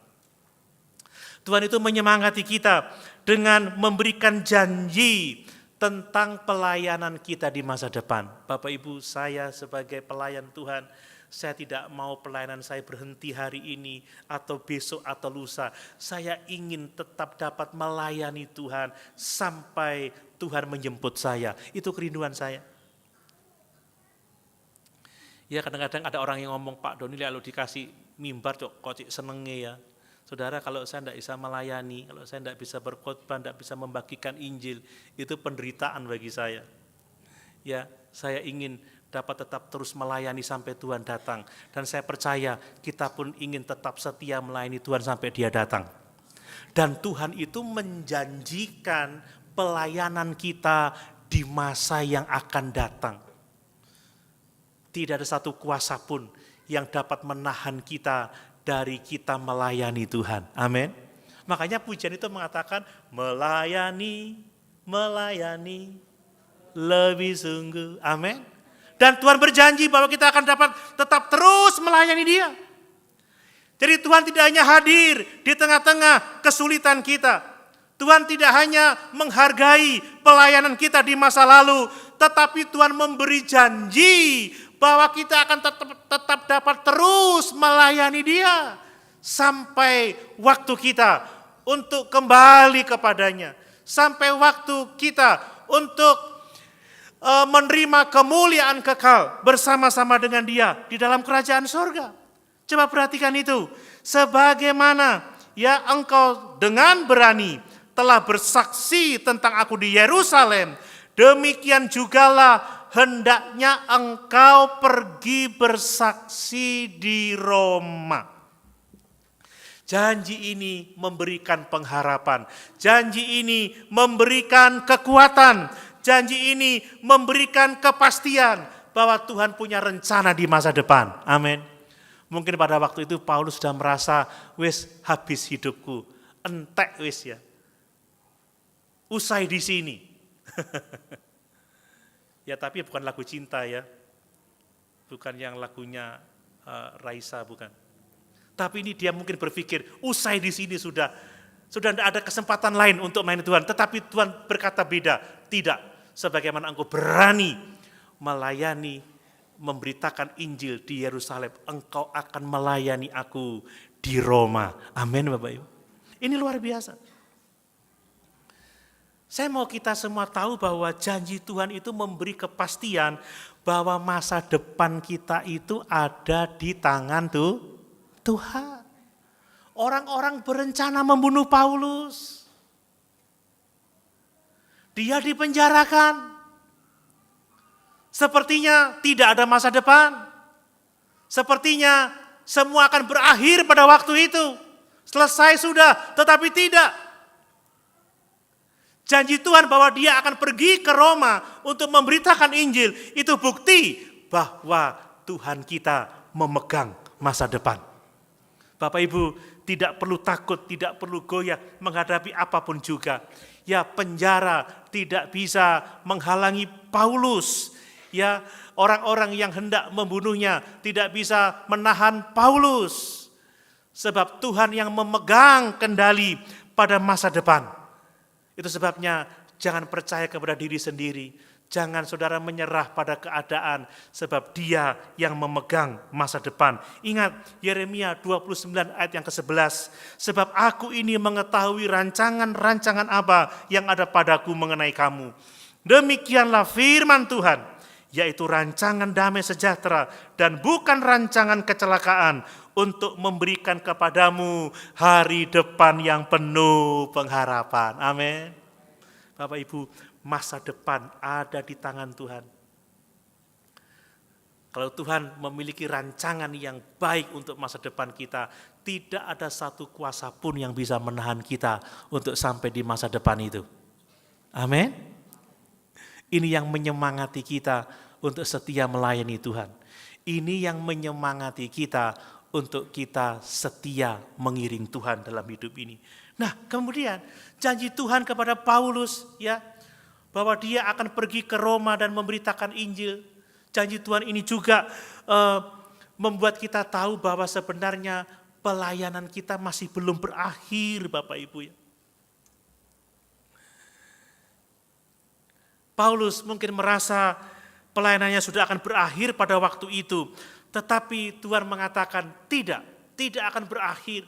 Tuhan itu menyemangati kita dengan memberikan janji tentang pelayanan kita di masa depan. Bapak Ibu, saya sebagai pelayan Tuhan, saya tidak mau pelayanan saya berhenti hari ini atau besok atau lusa. Saya ingin tetap dapat melayani Tuhan sampai Tuhan menjemput saya. Itu kerinduan saya. Ya, kadang-kadang ada orang yang ngomong, Pak Doni kalau dikasih mimbar kok senenge ya. Saudara, kalau saya tidak bisa melayani, kalau saya tidak bisa berkhotbah, tidak bisa membagikan Injil, itu penderitaan bagi saya. Ya, saya ingin dapat tetap terus melayani sampai Tuhan datang. Dan saya percaya kita pun ingin tetap setia melayani Tuhan sampai Dia datang. Dan Tuhan itu menjanjikan pelayanan kita di masa yang akan datang. Tidak ada satu kuasa pun yang dapat menahan kita dari kita melayani Tuhan. Amin. Makanya pujian itu mengatakan melayani lebih sungguh. Amin. Dan Tuhan berjanji bahwa kita akan dapat tetap terus melayani Dia. Jadi Tuhan tidak hanya hadir di tengah-tengah kesulitan kita. Tuhan tidak hanya menghargai pelayanan kita di masa lalu, tetapi Tuhan memberi janji bahwa kita akan tetap dapat terus melayani Dia sampai waktu kita untuk kembali kepadanya, sampai waktu kita untuk menerima kemuliaan kekal bersama-sama dengan Dia di dalam kerajaan surga. Coba perhatikan itu. Sebagaimana ya engkau dengan berani telah bersaksi tentang aku di Yerusalem, demikian jugalah hendaknya engkau pergi bersaksi di Roma. Janji ini memberikan pengharapan. Janji ini memberikan kekuatan. Janji ini memberikan kepastian bahwa Tuhan punya rencana di masa depan. Amin. Mungkin pada waktu itu Paulus sudah merasa, wis habis hidupku, entek wis ya. Usai di sini. Ya tapi bukan lagu cinta ya. Bukan yang lagunya Raisa, bukan. Tapi ini dia mungkin berpikir, usai di sini sudah tidak ada kesempatan lain untuk melayani Tuhan. Tetapi Tuhan berkata beda, tidak. Sebagaimana engkau berani melayani, memberitakan Injil di Yerusalem, engkau akan melayani aku di Roma. Amin Bapak Ibu. Ini luar biasa. Saya mau kita semua tahu bahwa janji Tuhan itu memberi kepastian bahwa masa depan kita itu ada di tangan Tuhan. Orang-orang berencana membunuh Paulus. Dia dipenjarakan. Sepertinya tidak ada masa depan. Sepertinya semua akan berakhir pada waktu itu. Selesai sudah, tetapi tidak. Janji Tuhan bahwa Dia akan pergi ke Roma untuk memberitakan Injil, itu bukti bahwa Tuhan kita memegang masa depan. Bapak Ibu, tidak perlu takut, tidak perlu goyah menghadapi apapun juga. Ya, penjara tidak bisa menghalangi Paulus. Ya, orang-orang yang hendak membunuhnya tidak bisa menahan Paulus. Sebab Tuhan yang memegang kendali pada masa depan. Itu sebabnya jangan percaya kepada diri sendiri. Jangan saudara menyerah pada keadaan, sebab Dia yang memegang masa depan. Ingat Yeremia 29 ayat yang ke-11. Sebab aku ini mengetahui rancangan-rancangan apa yang ada padaku mengenai kamu. Demikianlah firman Tuhan, yaitu rancangan damai sejahtera dan bukan rancangan kecelakaan, untuk memberikan kepadamu hari depan yang penuh pengharapan. Amin. Bapak Ibu, masa depan ada di tangan Tuhan. Kalau Tuhan memiliki rancangan yang baik untuk masa depan kita, tidak ada satu kuasa pun yang bisa menahan kita untuk sampai di masa depan itu. Amin. Ini yang menyemangati kita untuk setia melayani Tuhan. Ini yang menyemangati kita untuk kita setia mengiring Tuhan dalam hidup ini. Nah, kemudian janji Tuhan kepada Paulus ya, bahwa dia akan pergi ke Roma dan memberitakan Injil. Janji Tuhan ini juga membuat kita tahu bahwa sebenarnya pelayanan kita masih belum berakhir, Bapak Ibu ya. Paulus mungkin merasa pelayanannya sudah akan berakhir pada waktu itu, tetapi Tuhan mengatakan tidak akan berakhir.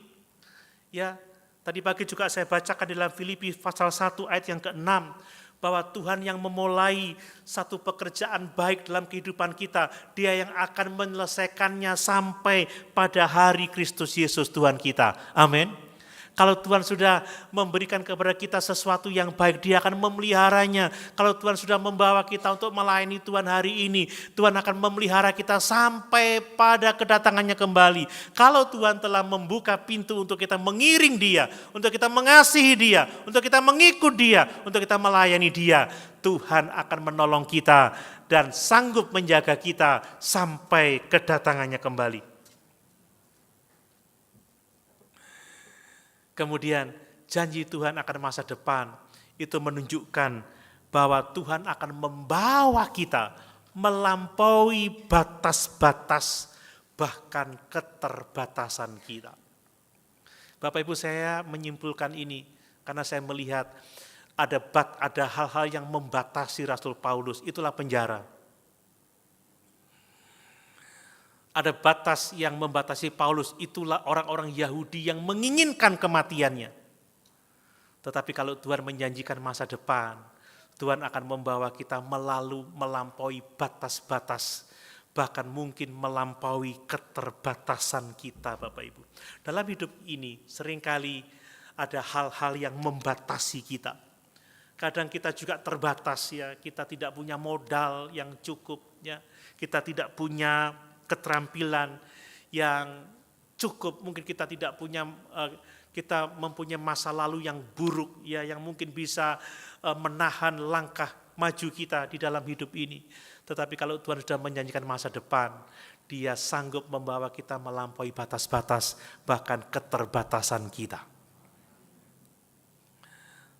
Ya, tadi pagi juga saya bacakan dalam Filipi pasal 1 ayat yang ke-6 bahwa Tuhan yang memulai satu pekerjaan baik dalam kehidupan kita, Dia yang akan menyelesaikannya sampai pada hari Kristus Yesus Tuhan kita. Amin. Kalau Tuhan sudah memberikan kepada kita sesuatu yang baik, Dia akan memeliharanya. Kalau Tuhan sudah membawa kita untuk melayani Tuhan hari ini, Tuhan akan memelihara kita sampai pada kedatangannya kembali. Kalau Tuhan telah membuka pintu untuk kita mengiring Dia, untuk kita mengasihi Dia, untuk kita mengikut Dia, untuk kita melayani Dia, Tuhan akan menolong kita dan sanggup menjaga kita sampai kedatangannya kembali. Kemudian janji Tuhan akan masa depan itu menunjukkan bahwa Tuhan akan membawa kita melampaui batas-batas bahkan keterbatasan kita. Bapak Ibu, saya menyimpulkan ini karena saya melihat ada hal-hal yang membatasi Rasul Paulus, itulah penjara. Ada batas yang membatasi Paulus, itulah orang-orang Yahudi yang menginginkan kematiannya. Tetapi kalau Tuhan menjanjikan masa depan, Tuhan akan membawa kita melampaui batas-batas, bahkan mungkin melampaui keterbatasan kita, Bapak Ibu. Dalam hidup ini seringkali ada hal-hal yang membatasi kita. Kadang kita juga terbatas ya, kita tidak punya modal yang cukup ya, kita tidak punya keterampilan yang cukup, mungkin kita tidak punya, kita mempunyai masa lalu yang buruk ya, yang mungkin bisa menahan langkah maju kita di dalam hidup ini. Tetapi kalau Tuhan sudah menjanjikan masa depan, Dia sanggup membawa kita melampaui batas-batas bahkan keterbatasan kita.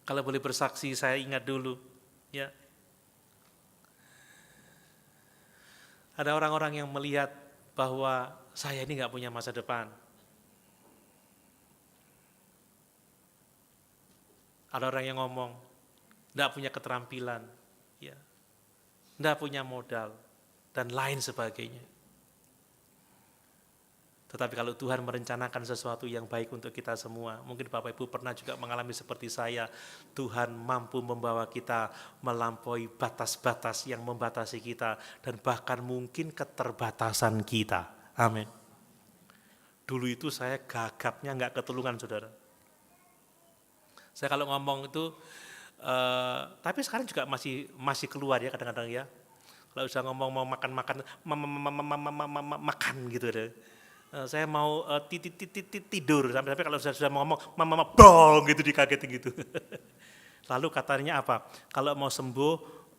Kalau boleh bersaksi, saya ingat dulu ya, ada orang-orang yang melihat bahwa saya ini nggak punya masa depan. Ada orang yang ngomong, nggak punya keterampilan, ya, nggak punya modal, dan lain sebagainya. Tetapi kalau Tuhan merencanakan sesuatu yang baik untuk kita semua, mungkin Bapak Ibu pernah juga mengalami seperti saya, Tuhan mampu membawa kita melampaui batas-batas yang membatasi kita, dan bahkan mungkin keterbatasan kita. Amin. Dulu itu saya gagapnya nggak ketulungan, saudara. Saya kalau ngomong itu, tapi sekarang juga masih keluar ya kadang-kadang ya. Kalau udah ngomong mau makan gitu deh. Saya mau tidur, sampai kalau sudah mau ngomong mama bong gitu, dikagetin gitu. Lalu katanya apa? Kalau mau sembuh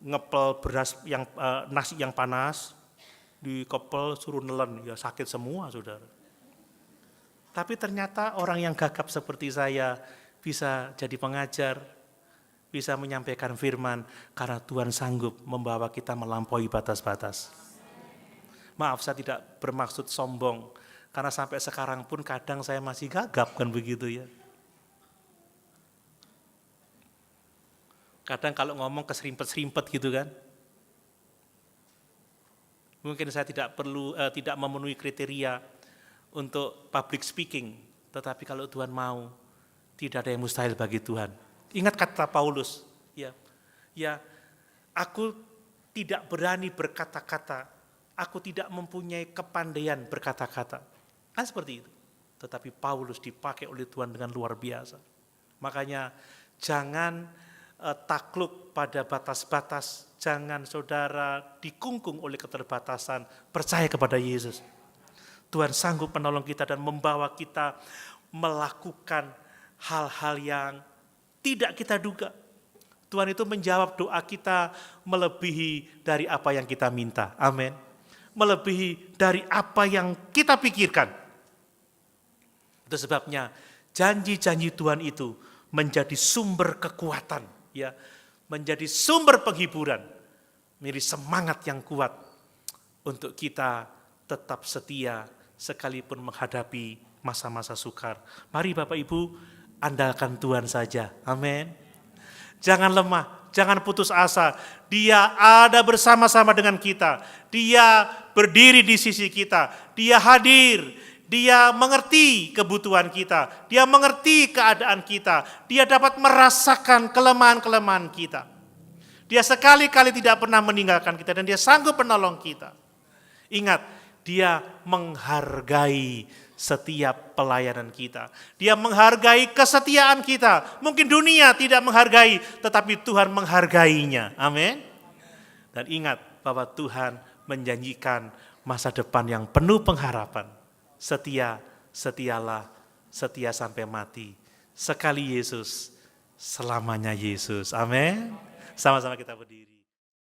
ngepel beras yang nasi yang panas, dikepel suruh nelen, ya sakit semua, saudara. Tapi ternyata orang yang gagap seperti saya bisa jadi pengajar, bisa menyampaikan firman karena Tuhan sanggup membawa kita melampaui batas-batas. Maaf, saya tidak bermaksud sombong, karena sampai sekarang pun kadang saya masih gagap, kan begitu ya. Kadang kalau ngomong keserimpet-serimpet gitu kan. Mungkin saya tidak memenuhi kriteria untuk public speaking, tetapi kalau Tuhan mau, tidak ada yang mustahil bagi Tuhan. Ingat kata Paulus, ya, aku tidak berani berkata-kata, aku tidak mempunyai kepandaian berkata-kata. Kan seperti itu. Tetapi Paulus dipakai oleh Tuhan dengan luar biasa. Makanya jangan takluk pada batas-batas, jangan saudara dikungkung oleh keterbatasan, percaya kepada Yesus. Tuhan sanggup menolong kita dan membawa kita melakukan hal-hal yang tidak kita duga. Tuhan itu menjawab doa kita melebihi dari apa yang kita minta. Amin. Melebihi dari apa yang kita pikirkan. Itu sebabnya janji-janji Tuhan itu menjadi sumber kekuatan, ya, menjadi sumber penghiburan, menjadi semangat yang kuat untuk kita tetap setia sekalipun menghadapi masa-masa sukar. Mari Bapak Ibu, andalkan Tuhan saja. Amin. Jangan lemah, jangan putus asa. Dia ada bersama-sama dengan kita. Dia berdiri di sisi kita. Dia hadir. Dia mengerti kebutuhan kita. Dia mengerti keadaan kita. Dia dapat merasakan kelemahan-kelemahan kita. Dia sekali-kali tidak pernah meninggalkan kita dan dia sanggup menolong kita. Ingat, dia menghargai setiap pelayanan kita. Dia menghargai kesetiaan kita. Mungkin dunia tidak menghargai, tetapi Tuhan menghargainya. Amin. Dan ingat bahwa Tuhan menjanjikan masa depan yang penuh pengharapan. Setia, setialah, setia sampai mati. Sekali Yesus, selamanya Yesus. Amin. Sama-sama kita berdiri.